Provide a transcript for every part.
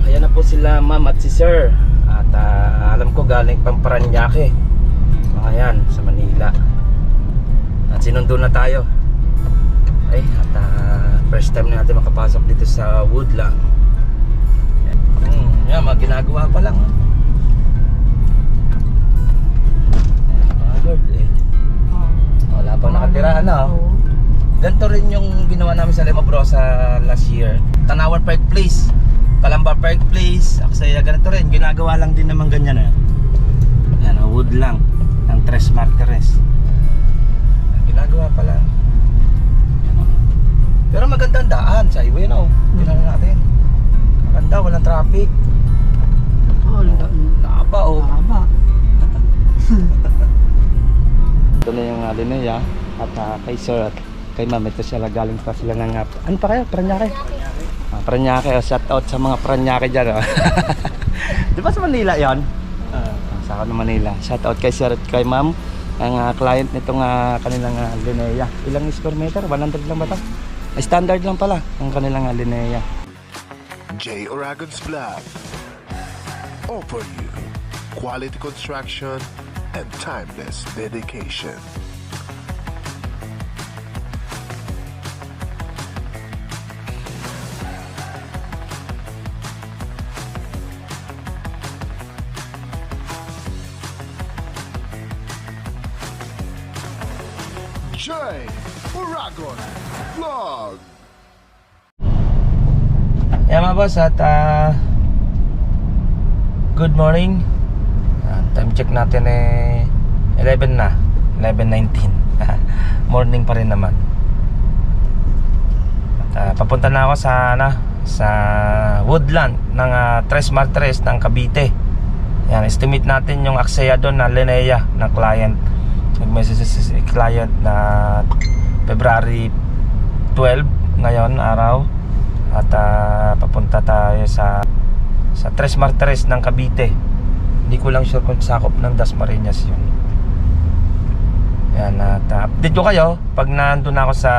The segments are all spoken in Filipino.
ayan na po sila ma'am at si sir. At alam ko galing pang Paranaque, mga yan, sa Manila. At sinundo na tayo. At first time natin makapasok dito sa Woodland. Yan, mga ginagawa pa lang. Wala pang nakatira, ano? Ganito rin yung ginawa namin sa Lema Bro sa last year. Tanawan Park Place, Calamba Park Place, Aksaya, ganito rin. Ginagawa lang din naman ganyan eh. Yan, wood lang ng Tres Martires. Ginagawa pa lang. Yan, pero maganda ang daan sa highway, no? Tingnan natin. Maganda, walang traffic. Laba, oh. Laba. Ito na yung Linea at kay sir at kay ma'am. Ito sila, galing pa sila ng ano pa kayo? Paranaque? Paranaque, shout out sa mga Paranaque dyan, oh. Di ba sa Manila yan? Sa ako ng Manila. Shout out kay sir at kay ma'am. Ang client nitong kanilang Linea. Ilang square meter? 100 lang ba ito? Standard lang pala ang kanilang Linea. J. Aragon's Vlog. Offer you quality construction and timeless dedication. J. Aragon Vlog. Yeah, mga boss, at good morning. Time check natin 11 na, 11:19. Morning pa rin naman. At papunta na ako sa Woodland ng Tres Martires ng Cavite. Yan, estimate natin yung Aksaya doon na Linea ng client. Nag-message si client na February 12 ngayon araw. At papunta tayo sa Tres Martires ng Cavite. Hindi ko lang sure kung sakop ng Dasmariñas yun. Yan, at update ko kayo pag nandun ako sa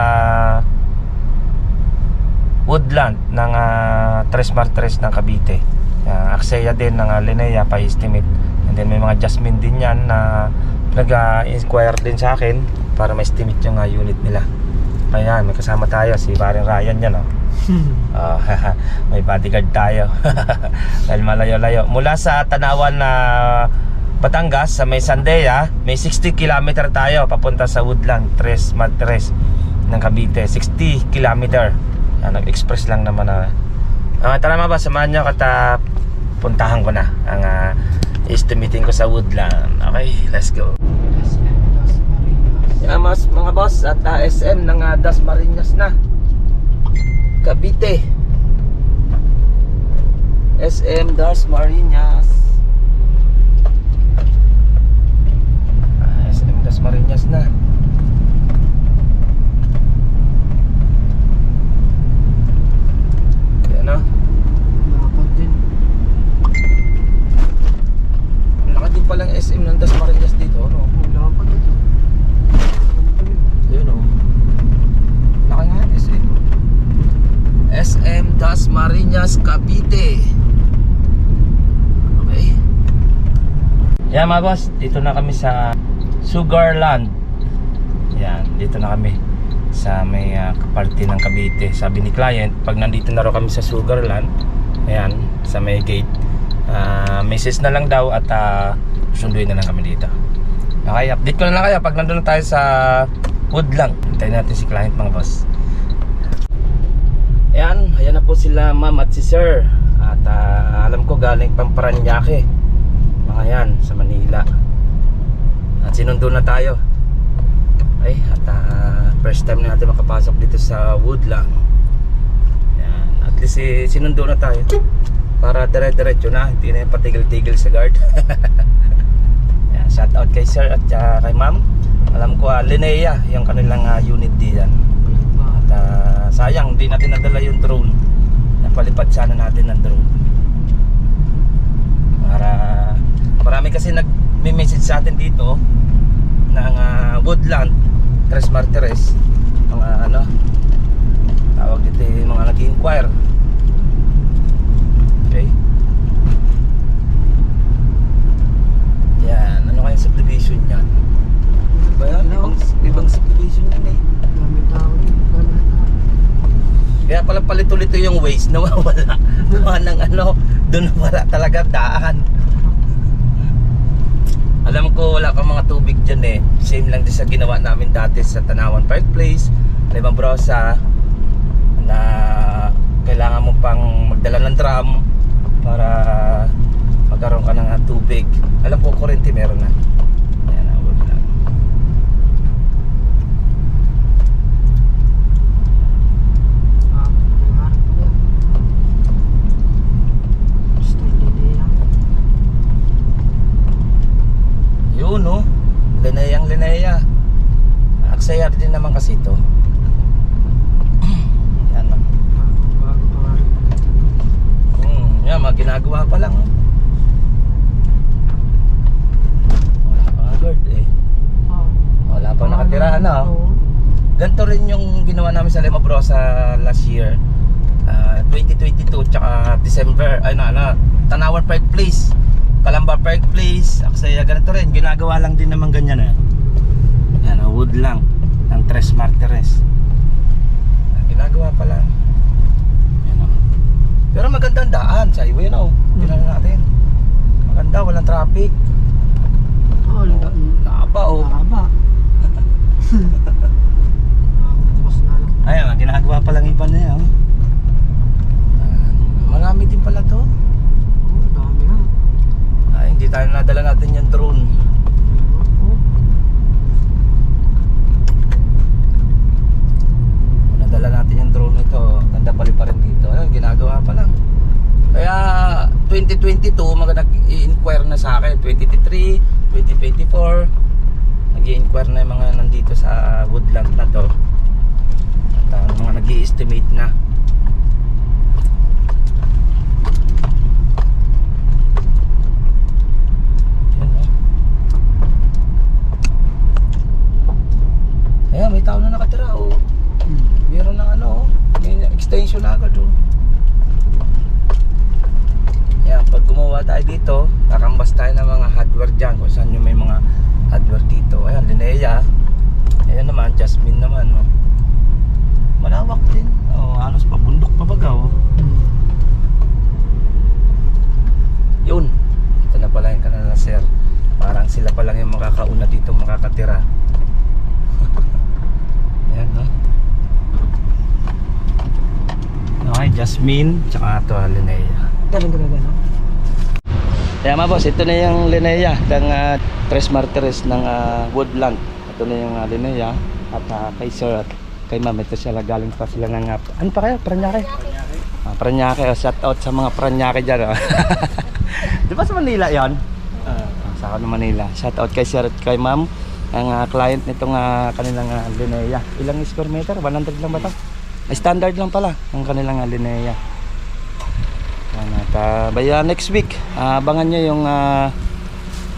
Woodland ng Tres Martires ng Cavite. Aksaya din ng Linea pa estimate. And then may mga Jasmine din yan na nag-inquire din sa akin para ma-estimate yung unit nila. Ayan, may kasama tayo si paring Ryan yan, oh. May bodyguard tayo. Dahil malayo-layo mula sa Tanawan na Batangas sa may Sandeya, may 60 km tayo papunta sa Woodland Tres Martires ng Cavite. 60 km. Nag-express lang naman na. Tara mga ba, samahan nyo at puntahan ko na ang estimating ko sa Woodland. Okay, let's go. Mga boss, at SM ng Dasmariñas na Cavite. SM Dasmariñas. SM Dasmariñas na. Yan, no? Dapat din. Laki din palang SM ng Dasmariñas dito, no? Dapat din. Yun, no? Laki nga SM. SM Dasmariñas Cavite. Okay. Yan mga boss, dito na kami sa Sugarland. Yan, dito na kami sa may party ng Cavite. Sabi ni client, pag nandito na raw kami sa Sugarland, ayan, sa may gate, message na lang daw at sunduin na lang kami dito. Okay, update ko na lang kayo pag nandun na tayo sa Woodland. Hintayin natin si client mga boss. Ayan na po sila ma'am at si sir. At alam ko galing pang Paranaque, mga yan, sa Manila. At sinundo na tayo. At first time natin makapasok dito sa Woodland. Ayan, at least sinundo na tayo para dire-diretso na, hindi na yung patigil-tigil sa guard. Ayan, shout out kay sir at kay ma'am. Alam ko Linea yung kanilang unit diyan. Sayang, hindi natin nadala yung drone. Napalipad sana natin ng drone. Para marami kasi nag-message sa atin dito ng Woodland Tres Martires. Mga tawag dito, mga nag-inquire. Okay. yung Waze nawawala. Gawa ng ano, doon wala talaga daan. Alam ko wala pang mga tubig dyan eh. Same lang din sa ginawa namin dati sa Tanawan Park Place, Limang Brosa, na kailangan mo pang magdala ng drum para magkaroon ka ng tubig. Alam ko kurente meron na. Ayan na, wag lang. Nangarap ko yan. Gusto hindi nila. Yun no, Linea. Aksaya din naman kasi ito. Yan no. Bago pa nga rin. Yan, mga ginagawa pa lang. Wala pa nga guard eh. Wala pa nakatira ano. Ganito rin yung ginawa namin sa Limang Brosa last year, 2022 tsaka December. Tanawan Park Place, Calamba Park Place, Aksaya, ganito rin. Ginagawa lang din naman ganyan eh. Yan, wood lang ng Tres Martires. Ginagawa pa lang. Yan, pero magandang daan sa highway na Tingnan natin. Maganda, walang traffic. Laba Haba. Bukas na lang. Ayan, ginagawa pa lang iba na yan. Marami din pala to. Dami nga. Hindi tayo nadala natin yung drone. Nadala natin yung drone nito. Ganda pa rin dito. Ayun, ginagawa pa lang. Kaya 2022 nag-i-inquire na sa akin. 2023, 2024 nag-i-inquire na yung mga nandito sa woodland na to. At mga nag-i-estimate na. Ayan, may tao na nakatira Meron ng may extension na agad Ayan, pag gumawa tayo dito, kakambas tayo ng mga hardware dyan kung saan yung may mga hardware dito. Ayan, Linea. Ayan naman, Jasmine naman malawak din. Halos pabundok pa baga Yun, ito na pala yung kanila sir. Parang sila pa lang yung makakauna dito makakatira. Ayan Okay, Jasmine tsaka ito Linea. Galing. Kaya mga boss, ito na yung Linea ng Tres Martires ng Woodland. Ito na yung Linea. At kay sir at kay ma'am, ito sila galing pa sila ng ano pa kayo? Paranaque? Paranaque, shout out sa mga Paranaque dyan Di ba sa Manila yan? Sa ako ng Manila. Shout out kay sir at kay ma'am. Ang client nitong kanilang Linea. Ilang square meter? 100 lang ba ito? Standard lang pala ang kanilang Linea. At next week abangan nyo yung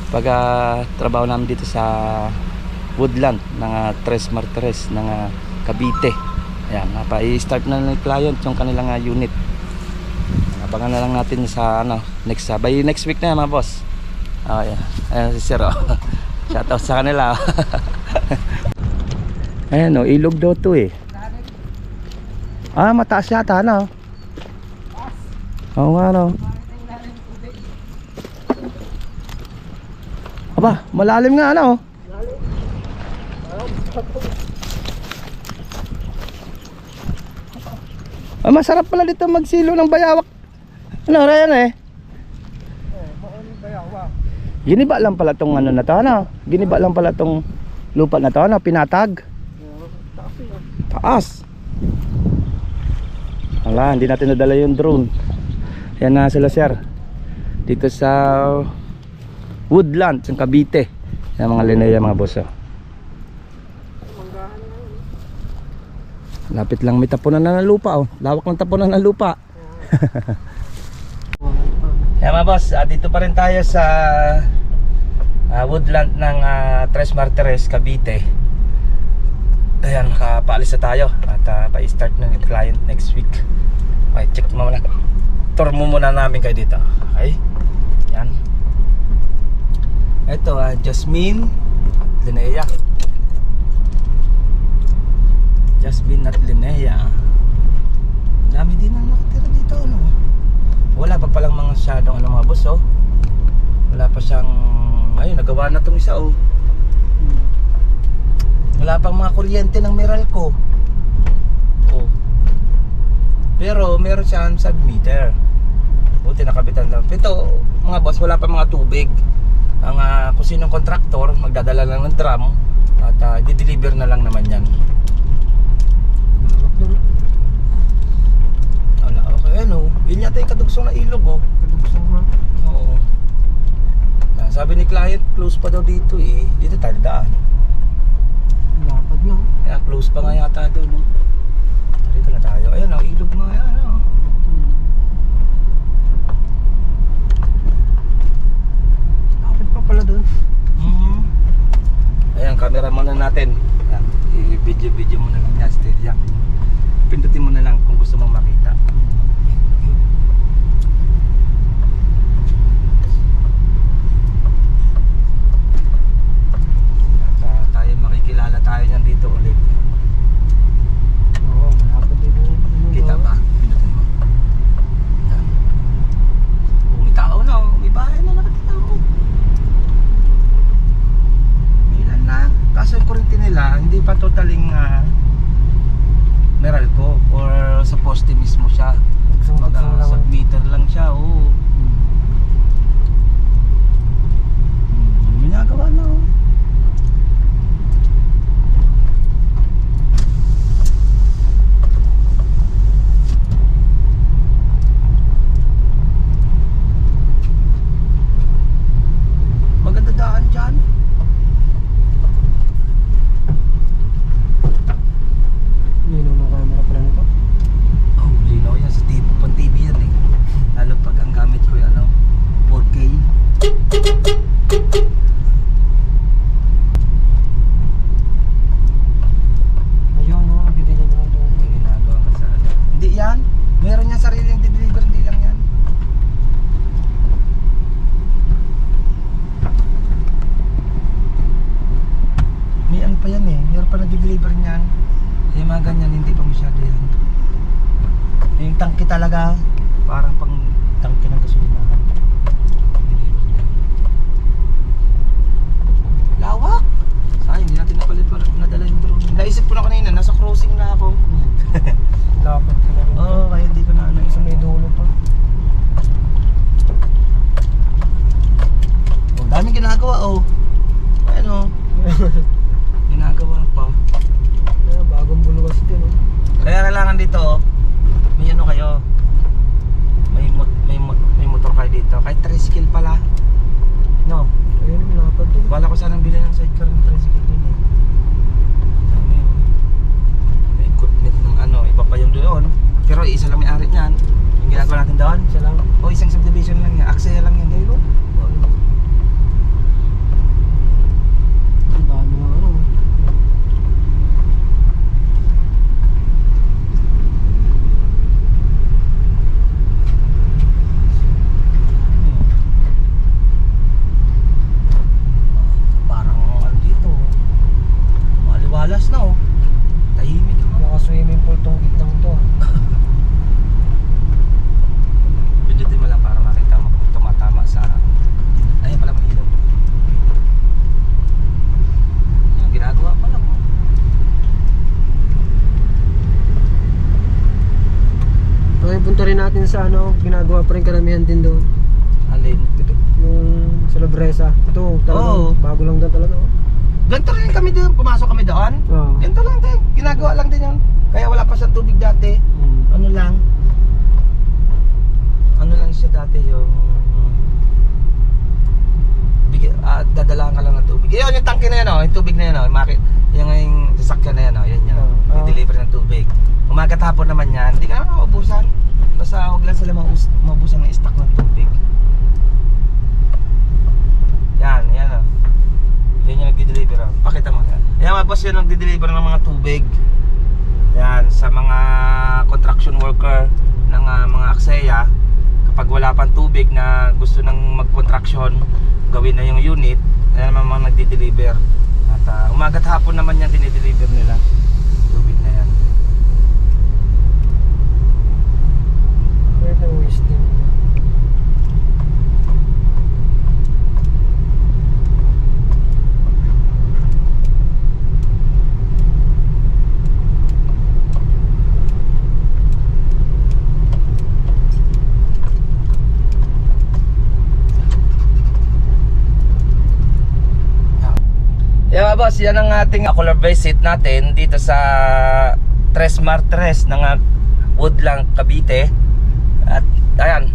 pag-trabaho namin dito sa Woodland ng Tres Martires ng Cavite. Ayan, i-start na ng client yung kanilang unit. Abangan na lang natin sa by next week na mga boss. Ayan si Sir shout out sa kanila Ayan ilog daw to mataas yata Oo nga Aba, malalim nga masarap pala dito magsilo ng bayawak. Ryan Giniba lang pala tong na to Giniba lang pala tong lupa na to pinatag. Taas. Wala, hindi natin nadala yung drone. Yan na sila sir dito sa Woodland sa Cavite. Yan mga Linea mga boss Lapit lang may tapunan na ng lupa Lawak ng tapunan ng lupa Yan mga boss, dito pa rin tayo sa Woodland ng Tres Martires, Cavite. Ayan, makapaalis na tayo at pa-start na yung client next week. Okay, check mo muna. Tour mo muna namin kayo dito. Okay, yan. Ito Jasmine at Linea. Jasmine at Linea. Dami din ang nakatira dito, ano. Wala pa palang mga masyadong ano mga boss, oh. Wala pa siyang, ayun, nagawa na tong isa, oh. Wala pang mga kuryente ng Meralco. Oh. Pero meron siyang submeter. Buti nakabitan lang. Ito, mga boss, wala pa mga tubig. Ang kung sinong kontraktor, magdadala lang ng drum at di-deliver na lang naman yan. Wala, okay, ano. Yun yata yung kadugsong na ilog, oh. Kadugsong nga. Oo. Sabi ni client, close pa daw dito eh. Dito tayo daan. Lapad nga. Kaya close pa nga yata doon, no? Dito na tayo. Ayan, oh, ilog nga yan, oh. Lapad pa pala doon. Ayan, camera muna natin. Ayan, i-video mo na lang yan, steady yan. Pindutin mo na lang kung gusto mong makita. At tayo makikilala tayo niyan dito ulit. Oo, malapad din yun. Kita ba? Pindutin mo. Ayan. Oh, may tao na, oh. May bahay na nakatao. Ilan na? Kaso yung kurente nila, hindi pa totaling Meralco or sa poste mismo siya. Baga submeter lang siya, oh. Ginagawa na, oh. Maganda daan dyan. Lino ng camera pala nito. Oh, linaw yan. Sa TV, pang TV yan eh. Lalo pag ang gamit ko yung ano, 4K. Ayun, no, bibili mo lang doon. Yung ginagawa ka sa ano. Hindi yan. Meron niya sariling deliver, hindi lang yan. May ano pa yan eh. Meron pa nag-deliver niyan. Yung mga ganyan, hindi pa masyado yan. Yung tangke talaga, parang pang tangke ng gasolinahan. Deliver niyan. Lawak! Sayang, hindi natin nadala yung drone. Naisip ko na kanina, nasa crossing na ako. Lapad pala rin. Oo, kaya hindi ko na ano. Sa may dulo pa. Oh, daming ginagawa, oh. Ano? Ginagawa pa. Bagong buluwas din, oh. Kaya kailangan dito, oh, may ano kayo. May motor kayo dito. Kahit tricycle pala. No. Ayun, lapad din. Bala ko sanang bilhin ng sidecar ng tricycle din eh. Dami, oh. May equipment ng ano, iba pa yung doon. Pero isa lang may ari niyan. Yung ginagawa natin doon. Isa lang. O isang subdivision lang yan. Axea lang yan eh. Ang dami ng ano. Parang ano dito, maliwalas na, oh. Tahimik naman. Naka-swimming pool tong gitnang to. Pindutin mo lang para makita mo kung tumatama sa... Ayun pala, may ilaw. Ayun, ginagawa pa lang, oh. Okay, punta rin natin sa ano, ginagawa pa rin karamihan din doon. Alin? Ito. Yung sa Labresa. Ito, talagang Oo. bago lang doon talaga. Oh. Ganito rin kami doon, pumasok kami doon. Oo. Ganito lang din, ginagawa lang din yun. Kaya wala pa siyang tubig dati. Ano lang siya dati yung dadalahan ka lang ng tubig. Yun yung tangke na yan, oh, yung tubig na yan, oh, yung sasakyan na yan, oh, yan yan. I-deliver ng tubig. Umaga at hapon naman yan, hindi ka naman maubusan. Basta huwag lang sila maubusan ng stock ng tubig. Yan, oh. Yan yung nagdi-deliver, oh. Pakita mo yan. Yan mga boss, yun nagdi-deliver ng mga tubig. Yan, sa mga construction worker ng mga Axea. Kapag wala pang tubig na gusto nang mag-contraction, gawin na yung unit, ayan naman mga nagdi-deliver. At umaga't hapon naman yan dinideliver nila. Tubig na yan. mga boss, yan ang ating color visit natin dito sa Tres Martres ng Woodland, Cavite. At ayan,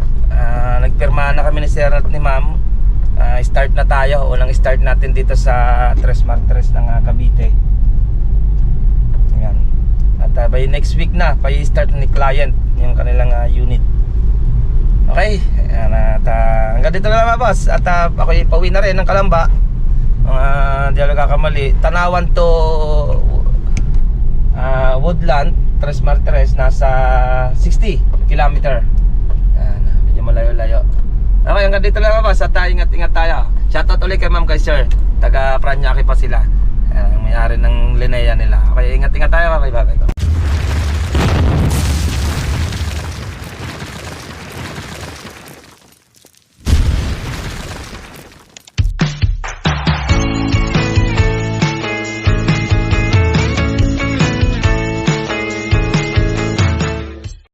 nagpirma na kami ni Sir at ni Ma'am. Start na tayo. Unang start natin dito sa Tres Martres ng Cavite. Ayan. At by next week na, pa-start ni client yung kanilang unit. Okay, ayan, at hanggang dito na lang mga boss. At ako pauwi na rin ng Kalamba. Hindi ako nagkakamali. Tanawan to Woodland, Tres Martres, nasa 60 km. Ayan, medyo malayo-layo. Okay, hanggang dito lang mga boss. At ingat-ingat tayo. Shoutout ulit kay Ma'am, kay Sir. Taga Paranaque pa sila. Ayan, may-ari ng Linnea nila. Okay, ingat-ingat tayo. Bye-bye.